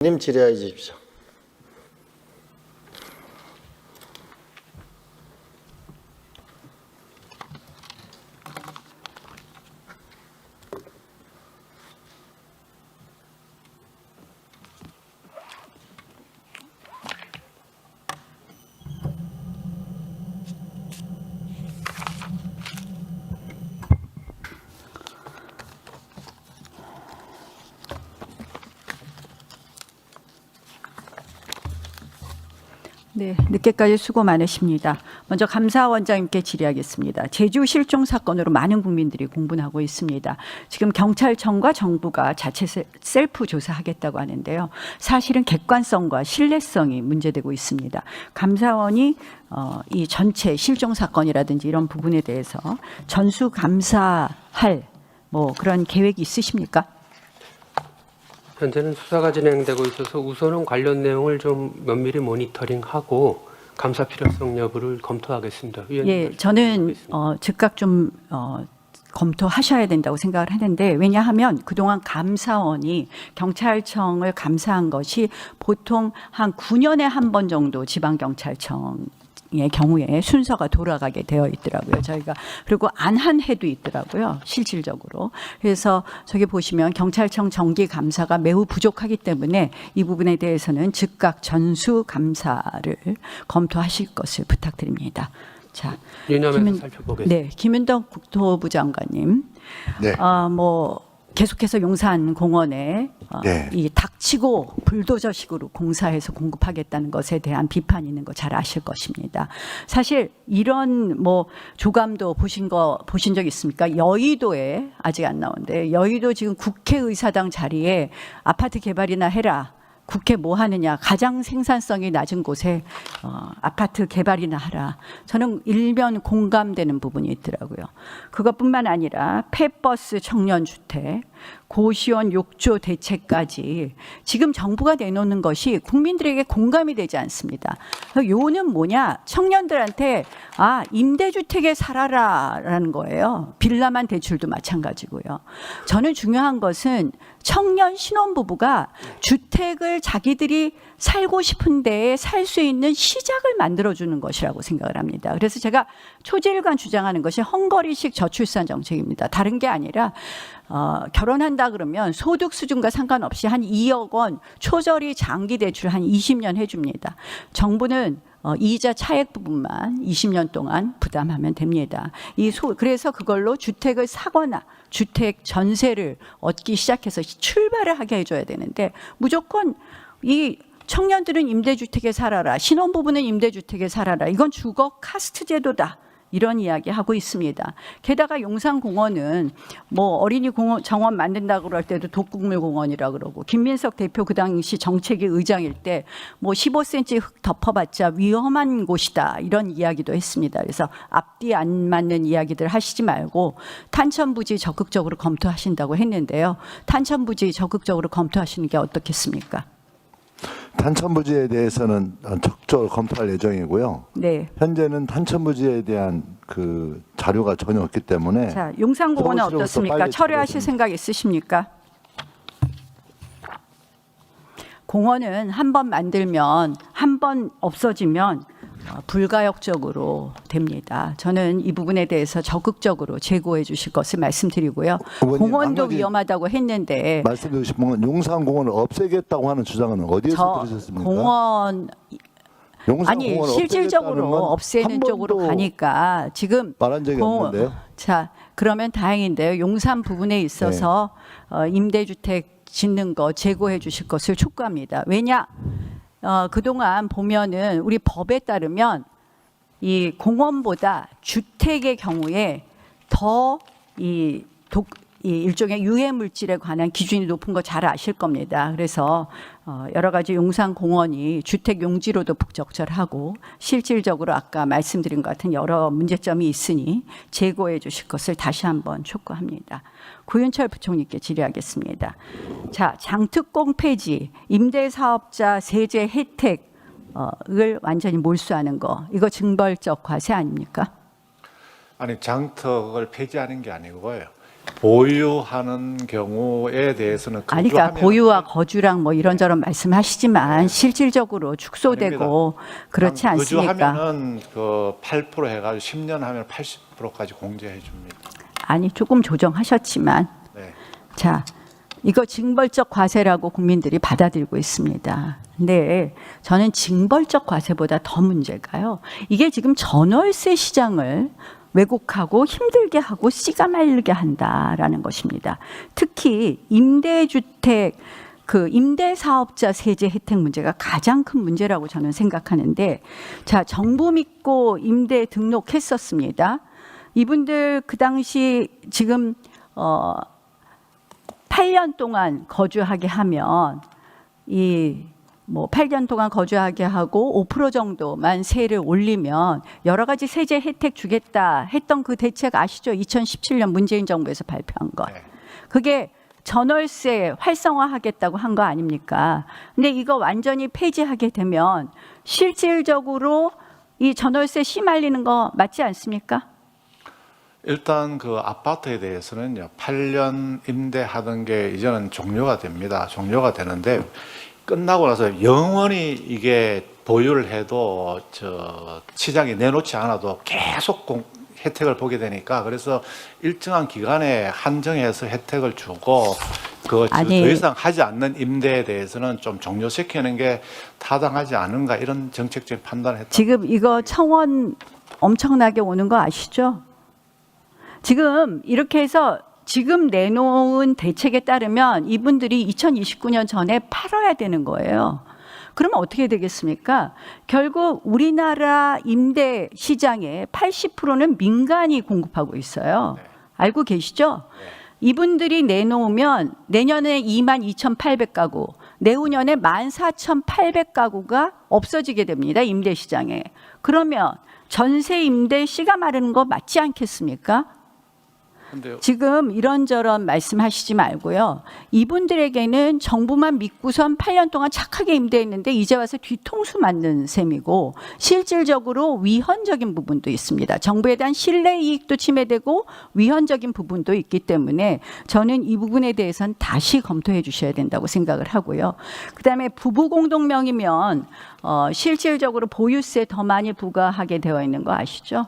님 질의하여 주십시오. 네, 늦게까지 수고 많으십니다. 먼저 감사원장님께 질의하겠습니다. 제주 실종 사건으로 많은 국민들이 공분하고 있습니다. 지금 경찰청과 정부가 자체 셀프 조사하겠다고 하는데요. 사실은 객관성과 신뢰성이 문제되고 있습니다. 감사원이 이 전체 실종 사건이라든지 이런 부분에 대해서 전수 감사할 그런 계획이 있으십니까? 현재는 수사가 진행되고 있어서 우선은 관련 내용을 좀 면밀히 모니터링하고 감사 필요성 여부를 검토하겠습니다. 예, 저는 즉각 좀 검토하셔야 된다고 생각을 하는데, 왜냐하면 그동안 감사원이 경찰청을 감사한 것이 보통 한 9년에 한 번 정도 지방경찰청 의 경우에 순서가 돌아가게 되어 있더라고요. 저희가 그리고 안 한 해도 있더라고요. 실질적으로. 그래서 저기 보시면 경찰청 정기 감사가 매우 부족하기 때문에 이 부분에 대해서는 즉각 전수 감사를 검토하실 것을 부탁드립니다. 자, 유념해서 살펴보겠습니다. 네, 김윤덕 국토부 장관님. 네. 계속해서 용산공원에 네. 이 닥치고 불도저식으로 공사해서 공급하겠다는 것에 대한 비판이 있는 거 잘 아실 것입니다. 사실 이런 조감도 보신 적 있습니까? 여의도에 아직 안 나오는데, 여의도 지금 국회의사당 자리에 아파트 개발이나 해라. 국회 뭐 하느냐, 가장 생산성이 낮은 곳에 아파트 개발이나 하라. 저는 일면 공감되는 부분이 있더라고요. 그것뿐만 아니라 폐버스 청년주택, 고시원 욕조 대책까지 지금 정부가 내놓는 것이 국민들에게 공감이 되지 않습니다. 요는 뭐냐, 청년들한테 임대주택에 살아라라는 거예요. 빌라만 대출도 마찬가지고요. 저는 중요한 것은 청년 신혼부부가 주택을 자기들이 살고 싶은 데에 살 수 있는 시작을 만들어주는 것이라고 생각을 합니다. 그래서 제가 초지일관 주장하는 것이 헝거리식 저출산 정책입니다. 다른 게 아니라 결혼한다 그러면 소득 수준과 상관없이 한 2억 원 초저리 장기 대출 한 20년 해줍니다. 정부는 이자 차액 부분만 20년 동안 부담하면 됩니다. 그래서 그걸로 주택을 사거나 주택 전세를 얻기 시작해서 출발을 하게 해줘야 되는데, 무조건 이 청년들은 임대주택에 살아라, 신혼부부는 임대주택에 살아라, 이건 주거 카스트 제도다, 이런 이야기 하고 있습니다. 게다가 용산공원은 어린이 정원 만든다고 그럴 때도 독극물공원이라 그러고, 김민석 대표 그 당시 정책위 의장일 때 15cm 흙 덮어봤자 위험한 곳이다, 이런 이야기도 했습니다. 그래서 앞뒤 안 맞는 이야기들 하시지 말고 탄천부지 적극적으로 검토하신다고 했는데요. 탄천부지 적극적으로 검토하시는 게 어떻겠습니까? 탄천부지에 대해서는 적극적으로 검토할 예정이고요. 네. 현재는 탄천부지에 대한 그 자료가 전혀 없기 때문에. 자, 용산공원은 서울시로부터 어떻습니까? 빨리 철회하실 생각 있으십니까? 공원은 한 번 만들면, 한 번 없어지면 불가역적으로 됩니다. 저는 이 부분에 대해서 적극적으로 제고해 주실 것을 말씀드리고요. 의원님, 공원도 위험하다고 했는데, 말씀해 주신 건 용산공원을 없애겠다고 하는 주장은 어디에서 들으셨습니까? 공원 실질적으로 없애는 쪽으로 가니까 지금 말한 적이 없는데요. 자, 그러면 다행인데요. 용산 부분에 있어서 임대주택 짓는 거 제고해 주실 것을 촉구합니다. 왜냐? 그동안 보면은 우리 법에 따르면 이 공원보다 주택의 경우에 더 이 일종의 유해 물질에 관한 기준이 높은 거 잘 아실 겁니다. 그래서 여러 가지 용산공원이 주택 용지로도 북적절하고 실질적으로 아까 말씀드린 것 같은 여러 문제점이 있으니 제고해 주실 것을 다시 한번 촉구합니다. 구윤철 부총리께 질의하겠습니다. 자, 장특공 폐지, 임대사업자 세제 혜택을 완전히 몰수하는 거, 이거 징벌적 과세 아닙니까? 아니, 장특을 폐지하는 게 아니고요. 보유하는 경우에 대해서는 아니, 그러니까 거주하면 보유와 거주랑 뭐 이런저런 말씀하시지만 실질적으로 축소되고 그렇지 않습니까? 거주하면은 그 8% 해가지고 10년 하면 80%까지 공제해 줍니다. 아니, 조금 조정하셨지만 네. 자, 이거 징벌적 과세라고 국민들이 받아들이고 있습니다. 근데 저는 징벌적 과세보다 더 문제가요. 이게 지금 전월세 시장을 왜곡하고 힘들게 하고 씨가 말르게 한다라는 것입니다. 특히 임대주택 그 임대사업자 세제 혜택 문제가 가장 큰 문제라고 저는 생각하는데, 자, 정부 믿고 임대 등록했었습니다. 이분들 그 당시 지금 8년 동안 거주하게 하면 뭐 8년 동안 거주하게 하고 5% 정도만 세를 올리면 여러 가지 세제 혜택 주겠다 했던 그 대책 아시죠? 2017년 문재인 정부에서 발표한 거. 네. 그게 전월세 활성화하겠다고 한 거 아닙니까? 근데 이거 완전히 폐지하게 되면 실질적으로 이 전월세 씨말리는 거 맞지 않습니까? 일단 그 아파트에 대해서는요, 8년 임대하던 게 이제는 종료가 됩니다. 종료가 되는데 끝나고 나서 영원히 이게 보유를 해도 저 시장에 내놓지 않아도 계속 혜택을 보게 되니까, 그래서 일정한 기간에 한정해서 혜택을 주고 그 더 아니, 이상 하지 않는 임대에 대해서는 좀 종료시키는 게 타당하지 않은가, 이런 정책적인 판단을 했다. 지금 이거 청원 엄청나게 오는 거 아시죠? 지금 이렇게 해서 지금 내놓은 대책에 따르면 이분들이 2029년 전에 팔아야 되는 거예요. 그러면 어떻게 되겠습니까? 결국 우리나라 임대 시장의 80%는 민간이 공급하고 있어요. 알고 계시죠? 이분들이 내놓으면 내년에 22,800가구, 내후년에 14,800가구가 없어지게 됩니다. 임대 시장에. 그러면 전세 임대 씨가 마르는 거 맞지 않겠습니까? 근데요. 지금 이런저런 말씀하시지 말고요. 이분들에게는 정부만 믿고선 8년 동안 착하게 임대했는데 이제 와서 뒤통수 맞는 셈이고, 실질적으로 위헌적인 부분도 있습니다. 정부에 대한 신뢰 이익도 침해되고 위헌적인 부분도 있기 때문에 저는 이 부분에 대해서는 다시 검토해 주셔야 된다고 생각을 하고요. 그다음에 부부 공동명의면 실질적으로 보유세 더 많이 부과하게 되어 있는 거 아시죠?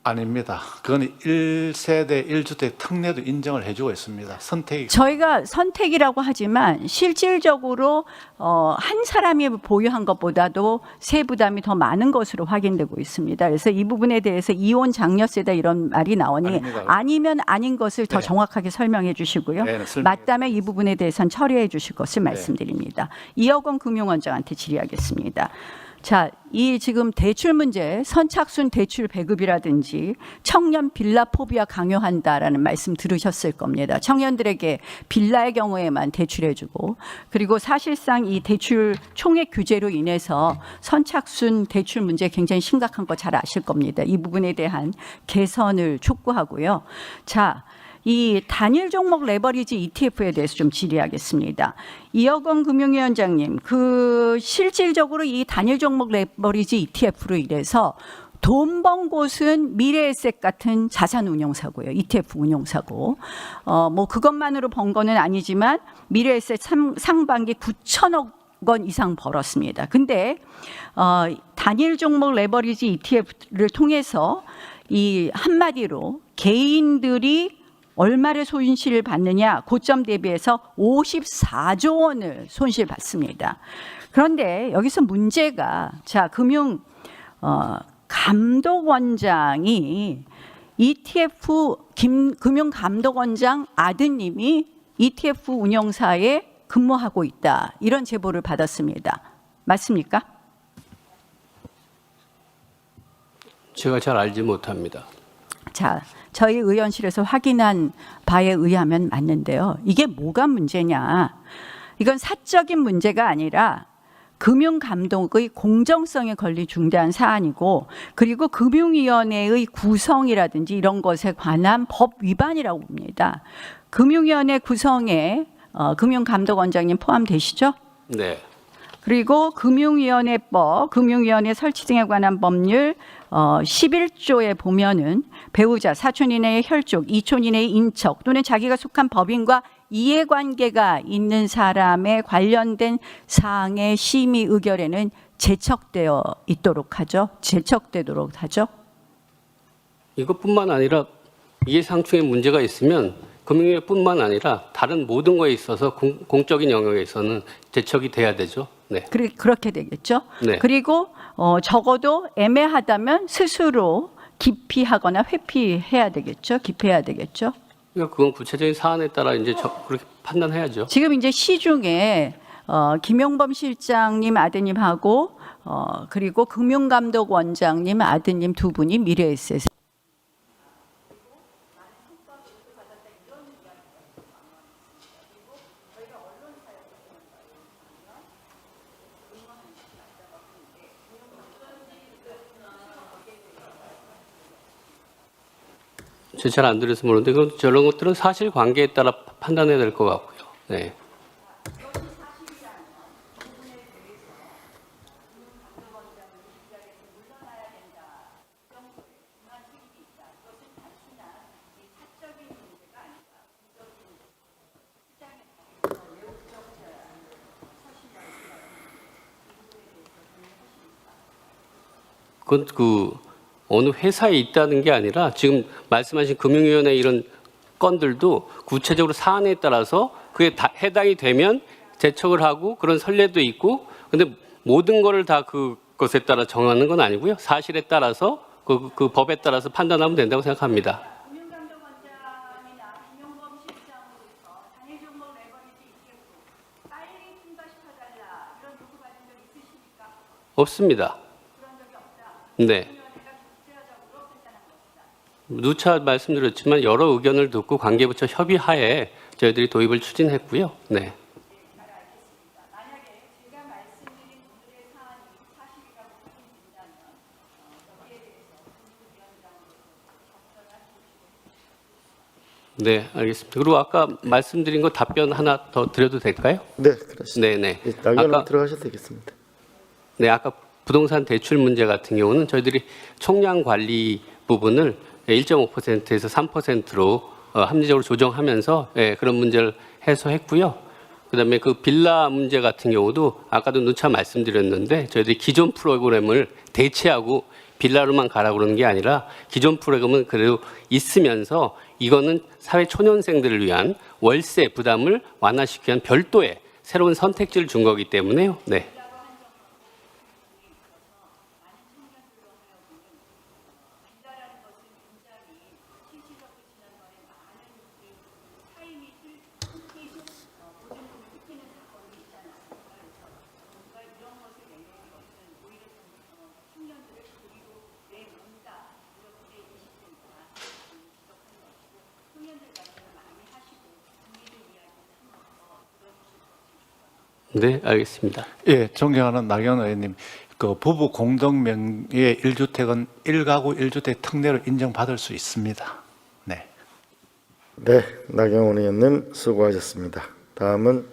아닙니다. 그건 1세대 1주택 특례도 인정을 해주고 있습니다. 선택이. 저희가 선택이라고 하지만 실질적으로 한 사람이 보유한 것보다도 세 부담이 더 많은 것으로 확인되고 있습니다. 그래서 이 부분에 대해서 이혼 장려세다 이런 말이 나오니 아닙니다. 아니면 아닌 것을 더 네. 정확하게 설명해 주시고요. 네, 설명해 맞다면 이 부분에 대해서는 처리해 주실 것을 말씀드립니다. 이억원 금융원장한테 질의하겠습니다. 자, 이 지금 대출 문제, 선착순 대출 배급이라든지 청년 빌라 포비아 강요한다라는 말씀 들으셨을 겁니다. 청년들에게 빌라의 경우에만 대출해주고, 그리고 사실상 이 대출 총액 규제로 인해서 선착순 대출 문제 굉장히 심각한 거 잘 아실 겁니다. 이 부분에 대한 개선을 촉구하고요. 자, 이 단일 종목 레버리지 ETF에 대해서 좀 질의하겠습니다. 이억원 금융위원장님, 그 실질적으로 이 단일 종목 레버리지 ETF로 인해서 돈 번 곳은 미래에셋 같은 자산 운용사고요. ETF 운용사고. 뭐 그것만으로 번 거는 아니지만 미래에셋 상반기 9천억 원 이상 벌었습니다. 근데 단일 종목 레버리지 ETF를 통해서 이 한마디로 개인들이 얼마를 손실을 받느냐, 고점 대비해서 54조 원을 손실 받습니다. 그런데 여기서 문제가, 자, 감독원장이 ETF 금융감독원장 아드님이 ETF 운영사에 근무하고 있다, 이런 제보를 받았습니다. 맞습니까? 제가 잘 알지 못합니다. 자, 저희 의원실에서 확인한 바에 의하면 맞는데요. 이게 뭐가 문제냐? 이건 사적인 문제가 아니라 금융감독의 공정성에 걸린 중대한 사안이고, 그리고 금융위원회의 구성이라든지 이런 것에 관한 법 위반이라고 봅니다. 금융위원회 구성에 금융감독원장님 포함되시죠? 네. 그리고 금융위원회법, 금융위원회 설치 등에 관한 법률 11조에 보면은 배우자, 사촌 이내의 혈족, 이촌 이내의 인척 또는 자기가 속한 법인과 이해관계가 있는 사람에 관련된 사항의 심의 의결에는 제척되어 있도록 하죠. 제척되도록 하죠. 이것뿐만 아니라 이해상충에 문제가 있으면 금융위뿐만 아니라 다른 모든 거에 있어서 공적인 영역에서는 제척이 돼야 되죠. 네. 그렇게 되겠죠. 네. 그리고 적어도 애매하다면 스스로 기피하거나 회피해야 되겠죠. 기피해야 되겠죠. 그러니까 그건 구체적인 사안에 따라 이제 그렇게 판단해야죠. 지금 이제 시중에 김용범 실장님 아드님하고 그리고 금융감독원장님 아드님 두 분이 미래에셋 제가 잘 안 들어서 모르는데 그건 저런 것들은 사실관계에 따라 판단해야 될 것 같고요. 네. 그건 어느 회사에 있다는 게 아니라 지금 말씀하신 금융위원회 이런 건들도 구체적으로 사안에 따라서 그게 다 해당이 되면 제척을 하고 그런 선례도 있고 근데 모든 거를 다 그것에 따라 정하는 건 아니고요. 사실에 따라서 그 법에 따라서 판단하면 된다고 생각합니다. 금융감독원장이나 김용범 실장으로서 장애 종목 레버리지 있겠고 빨리 통과시켜달라 이런 요구 받은 적 있으십니까? 없습니다. 그런 적이 없다. 네. 위원회가 국제적으로 판단한 것이다. 누차 말씀드렸지만 여러 의견을 듣고 관계부처 협의하에 저희들이 도입을 추진했고요. 네. 만약에 제가 말씀드린 오늘의 사안이 사실이라고 확인된다면 여기에 대해서 금융위원장으로서 네, 알겠습니다. 그리고 아까 말씀드린 거 답변 하나 더 드려도 될까요? 네, 그렇습니다. 네네. 낙연으로 들어가셔도 되겠습니다. 네, 아까 부동산 대출 문제 같은 경우는 저희들이 총량 관리 부분을 1.5%에서 3%로 합리적으로 조정하면서 그런 문제를 해소했고요. 그다음에 그 빌라 문제 같은 경우도 아까도 누차 말씀드렸는데 저희들이 기존 프로그램을 대체하고 빌라로만 가라고 그러는 게 아니라 기존 프로그램은 그래도 있으면서 이거는 사회 초년생들을 위한 월세 부담을 완화시키기 위한 별도의 새로운 선택지를 준 거기 때문에요. 네. 네, 알겠습니다. 예, 존경하는 나경원 의원님, 그 부부 공동 명의의 1주택은 1가구 1주택 특례로 인정받을 수 있습니다. 네. 네, 나경원 의원님 수고하셨습니다. 다음은